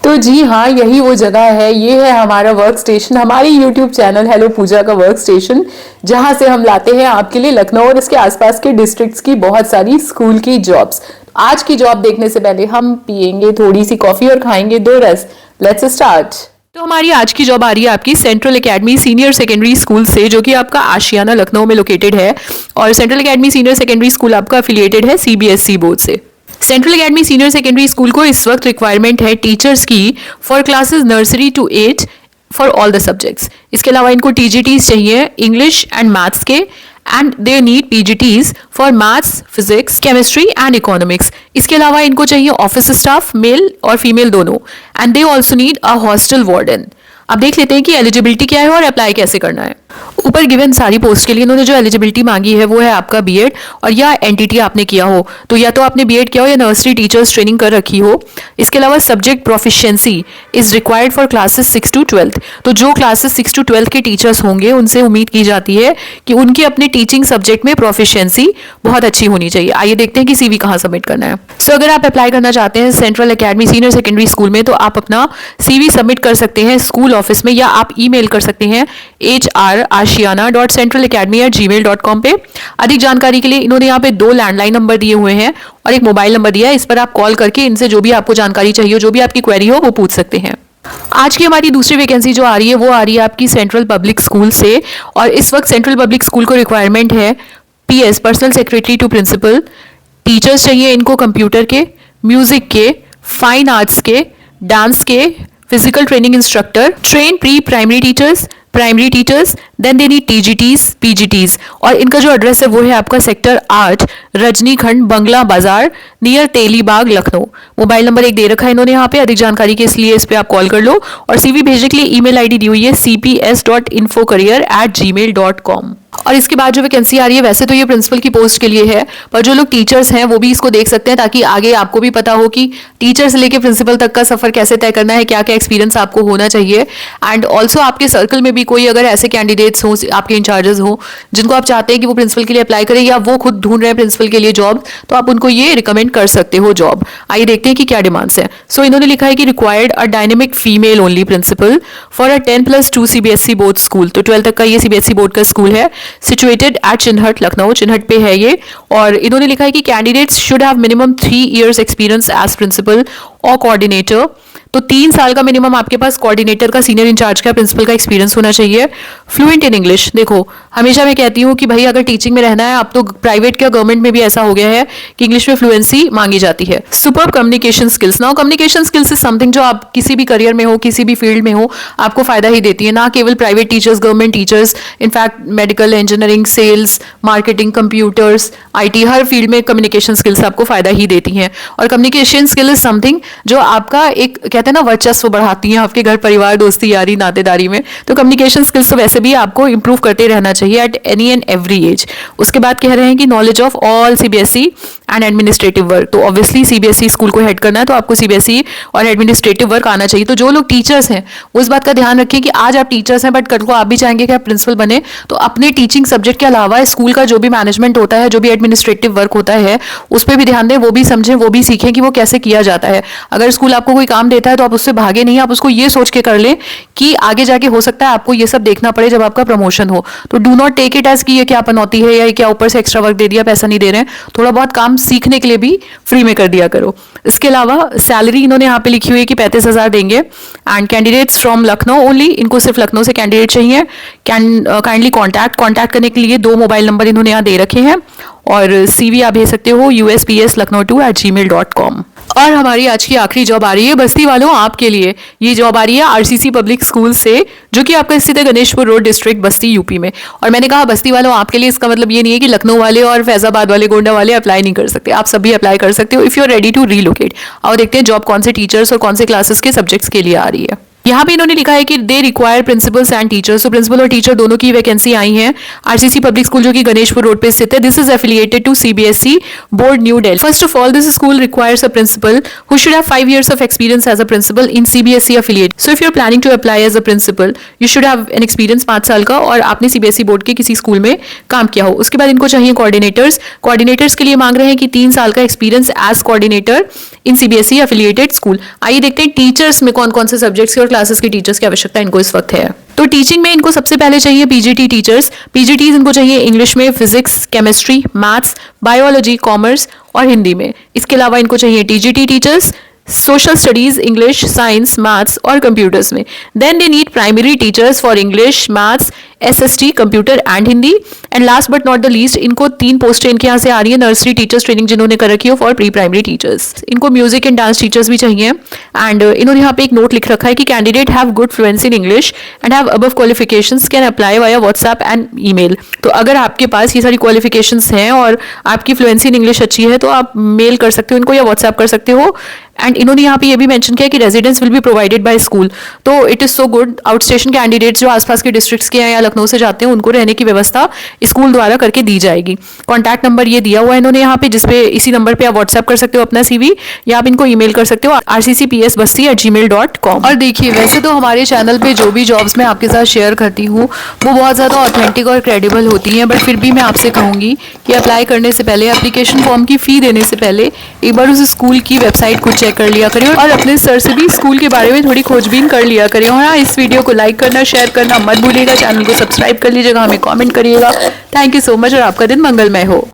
तो जी हाँ, यही वो जगह है। ये है हमारा वर्क स्टेशन, हमारी यूट्यूब चैनल हेलो पूजा का वर्क स्टेशन, जहाँ से हम लाते हैं आपके लिए लखनऊ और इसके आसपास के डिस्ट्रिक्ट्स की बहुत सारी स्कूल की जॉब्स। आज की जॉब देखने से पहले हम पियेंगे थोड़ी सी कॉफी और खाएंगे 2 रस। Let's start. तो हमारी आज की जॉब आ रही है आपकी central academy senior secondary school से, जो कि आपका आशियाना लखनऊ में लोकेटेड है। और central academy senior secondary school आपका अफिलिएटेड है सीबीएसई बोर्ड से। Central academy senior secondary school को इस वक्त रिक्वायरमेंट है टीचर्स की for classes nursery to 8 for all the subjects. इसके अलावा इनको टीजीटीज चाहिए इंग्लिश एंड मैथ्स के, and they need PGTs for maths, physics, chemistry and economics. इसके अलावा इनको चाहिए ऑफिस स्टाफ मेल और फीमेल दोनों, and they also need a hostel warden. अब देख लेते हैं कि एलिजिबिलिटी क्या है और अप्लाई कैसे करना है। ऊपर गिवन सारी पोस्ट के लिए इन्होंने जो एलिजिबिलिटी मांगी है वो है आपका बीएड, और या एनटीटी आपने किया हो, तो या तो आपने बीएड किया हो या नर्सरी टीचर्स ट्रेनिंग कर रखी हो। इसके अलावा subject proficiency is required for classes 6 to 12। तो जो क्लासेस 6 to 12 के टीचर्स होंगे उनसे उम्मीद की जाती है कि उनकी अपने टीचिंग सब्जेक्ट में प्रोफिशिएंसी बहुत अच्छी होनी चाहिए। आइए देखते हैं कि सीवी कहाँ सबमिट करना है। सो अगर आप अप्लाई करना चाहते हैं central academy senior secondary school में, तो आप अपना सीवी सबमिट कर सकते हैं स्कूल ऑफिस में, या आप ईमेल कर सकते हैं hr@ashiana.centralacademy@gmail.com पे। अधिक जानकारी के लिए इन्होंने यहाँ पे 2 लैंडलाइन नंबर दिए हुए हैं और एक मोबाइल नंबर दिया है। इस पर आप कॉल करके इनसे जो भी आपको जानकारी चाहिए, जो भी आपकी क्वेरी हो, वो पूछ सकते हैं। आज की हमारी दूसरी वैकेंसी जो आ रही है वो आ रही है आपकी सेंट्रल पब्लिक स्कूल से, और इस वक्त सेंट्रल पब्लिक स्कूल को रिक्वायरमेंट है PS personal secretary to principal. Teachers चाहिए इनको कंप्यूटर के, म्यूजिक के, फाइन आर्ट्स के, डांस के, physical training instructor, train pre primary teachers, then they need TGTs, PGTs. और इनका जो एड्रेस है वो है आपका सेक्टर 8 रजनीखंड बंगला बाजार near Telibagh Lucknow. Mobile number एक दे रखा है इन्होंने यहाँ पे, अधिक जानकारी के इसलिए इस पे आप कॉल कर लो। और सीवी भेजने के लिए ईमेल आईडी दी हुई है cps.infocareer@gmail.com। और इसके बाद जो वैकेंसी आ रही है, वैसे तो ये प्रिंसिपल की पोस्ट के लिए है, पर जो लोग टीचर्स हैं वो भी इसको देख सकते हैं, ताकि आगे आपको भी पता हो कि टीचर से लेके प्रिंसिपल तक का सफर कैसे तय करना है, क्या क्या एक्सपीरियंस आपको होना चाहिए। एंड ऑल्सो आपके सर्कल में भी कोई अगर ऐसे कैंडिडेट्स हों, आपके इंचार्जेस हों, जिनको आप चाहते हैं कि वो प्रिंसिपल के लिए अप्लाई करें, या वो खुद ढूंढ रहे हैं प्रिंसिपल के लिए जॉब, तो आप उनको ये रिकमेंड कर सकते हो जॉब। आइए देखते हैं कि क्या डिमांड्स हैं। सो इन्होंने लिखा है कि required a dynamic female only principal for a 10+2 CBSE board school. तो 12 तक का ये सीबीएसई बोर्ड का स्कूल है, सिचुएटेड एट चिन्हट लखनऊ, चिन्हट पे है ये। और इन्होंने लिखा है कि candidates should have minimum 3 years experience as principal और कोऑर्डिनेटर। तो 3 साल का मिनिमम आपके पास कोऑर्डिनेटर का, सीनियर इंचार्ज का, प्रिंसिपल का एक्सपीरियंस होना चाहिए। Fluent in English. देखो हमेशा मैं कहती हूँ कि भाई अगर टीचिंग में रहना है, अब तो प्राइवेट क्या गवर्नमेंट में भी ऐसा हो गया है कि इंग्लिश में फ्लुएंसी मांगी जाती है। Superb communication skills. Now communication skills is something जो आप किसी भी करियर में हो, किसी भी फील्ड में हो, आपको फायदा ही देती है। ना केवल private teachers, government teachers, in fact medical, engineering, sales, marketing, computers, IT, हर फील्ड में कम्युनिकेशन स्किल्स आपको फायदा ही देती हैं। और कम्युनिकेशन स्किल इज समथिंग जो आपका एक कहते हैं ना वर्चस्व बढ़ाती हैं आपके घर परिवार, दोस्ती यारी नातेदारी में। तो कम्युनिकेशन स्किल्स तो वैसे भी आपको इंप्रूव करते रहना चाहिए at any and every age. उसके बाद कह रहे हैं कि knowledge of all CBSE and administrative work. तो ऑब्वियसली सीबीएसई स्कूल को हेड करना है, तो आपको सीबीएसई और एडमिनिस्ट्रेटिव वर्क आना चाहिए। तो जो लोग टीचर्स हैं वो इस बात का ध्यान रखें कि आज आप टीचर्स हैं, बट कल को आप भी चाहेंगे कि आप प्रिंसिपल बने, तो अपने टीचिंग सब्जेक्ट के अलावा स्कूल का जो भी मैनेजमेंट होता है, जो भी एडमिनिस्ट्रेटिव वर्क होता है, उस पर भी ध्यान दें, वो भी समझें, वो भी सीखें कि वो कैसे किया जाता है। अगर स्कूल आपको कोई काम देता है तो आप उससे भागे नहीं, आप उसको ये सोच के कर लें कि आगे जाके हो सकता है आपको ये सब देखना पड़े जब आपका प्रमोशन हो। तो do not take it as कि ये क्या पनौती है या ये क्या ऊपर से एक्स्ट्रा वर्क दे दिया, पैसा नहीं दे रहे हैं। थोड़ा बहुत काम सीखने के लिए भी फ्री में कर दिया करो। इसके अलावा सैलरी इन्होंने यहाँ पे लिखी हुई है कि 35,000 देंगे। And candidates from Lucknow only, इनको सिर्फ लखनऊ से कैंडिडेट चाहिए। काइंडली कॉन्टैक्ट करने के लिए 2 मोबाइल नंबर इन्होंने यहाँ दे रखे हैं, और सीवी आप भेज सकते हो USPS-Lucknow2@gmail.com। और हमारी आज की आखिरी जॉब आ रही है बस्ती वालों आपके लिए। ये जॉब आ रही है आरसीसी पब्लिक स्कूल से, जो कि आपका स्थित है गणेशपुर रोड, डिस्ट्रिक्ट बस्ती, यूपी में। और मैंने कहा बस्ती वालों आपके लिए, इसका मतलब ये नहीं है कि लखनऊ वाले और फैजाबाद वाले, गोंडा वाले अप्लाई नहीं कर सकते। आप सभी अप्लाई कर सकते हो if you are ready to relocate. और देखते हैं जॉब कौन से टीचर्स और कौन से क्लासेस के सब्जेक्ट्स के लिए आ रही है। यहाँ पे इन्होंने लिखा है कि they require principles and teachers, तो प्रिंसिपल और टीचर दोनों की वैकेंसी आई है। आरसीसी पब्लिक स्कूल जो कि गणेशपुर रोड पे स्थित है। This is affiliated to CBSE board New Delhi. First of all, this school requires a principal who should have 5 years of experience as a principal in CBSE affiliate. So if you're planning to apply as a principal, you should have an experience 5 साल का और आपने CBSE board के किसी school में काम किया हो। उसके बाद इनको चाहिए कोऑर्डिनेटर्स। कोऑर्डिनेटर्स के लिए मांग रहे हैं कि 3 साल का experience as coordinator in CBSE affiliated school. आइए देखते हैं टीचर्स में कौन कौन से सब्जेक्ट्स के और क्लासेस के टीचर्स की आवश्यकता इनको इस वक्त है। तो टीचिंग में इनको सबसे पहले चाहिए पीजीटी टीचर्स। पीजीटीज इनको चाहिए इंग्लिश में, physics, chemistry, maths, biology, commerce और हिंदी में। इसके अलावा इनको चाहिए TGT teachers social studies, English, science, maths और कंप्यूटर्स में। Then they need primary teachers for English, maths, SST, computer and Hindi. And last but not the least, इनको 3 पोस्टें इनके यहाँ से आ रही है नर्सरी टीचर्स ट्रेनिंग जिन्होंने कर रखी हो फॉर प्री प्राइमरी टीचर्स। इनको म्यूजिक एंड डांस टीचर्स भी चाहिए। एंड इन्होंने यहाँ पे एक नोट लिख रखा है कि candidate have good fluency in English and have above qualifications can apply via WhatsApp and email. तो अगर आपके पास ये सारी क्वालिफिकेशंस हैं और आपकी फ्लुएंसी इन इंग्लिश अच्छी है तो आप मेल कर सकते हो इनको या व्हाट्सएप कर सकते हो। एंड इन्होंने यहाँ पे ये भी मेंशन किया कि residence will be provided by school. तो it is so good. Outstation candidates जो आसपास के डिस्ट्रिक्ट्स के हैं या लखनऊ से जाते हैं उनको रहने की व्यवस्था स्कूल द्वारा करके दी जाएगी। कॉन्टैक्ट नंबर ये दिया हुआ है इन्होंने यहाँ पे, जिसपे इसी नंबर पे आप व्हाट्सएप कर सकते हो अपना सीवी या आप इनको ईमेल कर सकते हो rccpsbasti@gmail.com। और देखिए, वैसे तो हमारे चैनल पे जो भी जॉब्स मैं आपके साथ शेयर करती हूँ वो बहुत ज़्यादा ऑथेंटिक और क्रेडिबल होती हैं, बट फिर भी मैं आपसे कहूँगी कि अप्लाई करने से पहले, एप्लीकेशन फॉर्म की फ़ी देने से पहले एक बार उस स्कूल की वेबसाइट को चेक कर लिया करें और अपने सर से भी स्कूल के बारे में थोड़ी खोजबीन कर लिया करें। और हाँ, इस वीडियो को लाइक करना, शेयर करना मत भूलिएगा, चैनल को सब्सक्राइब कर लीजिएगा, हमें कमेंट करिएगा। थैंक यू सो मच और आपका दिन मंगलमय हो।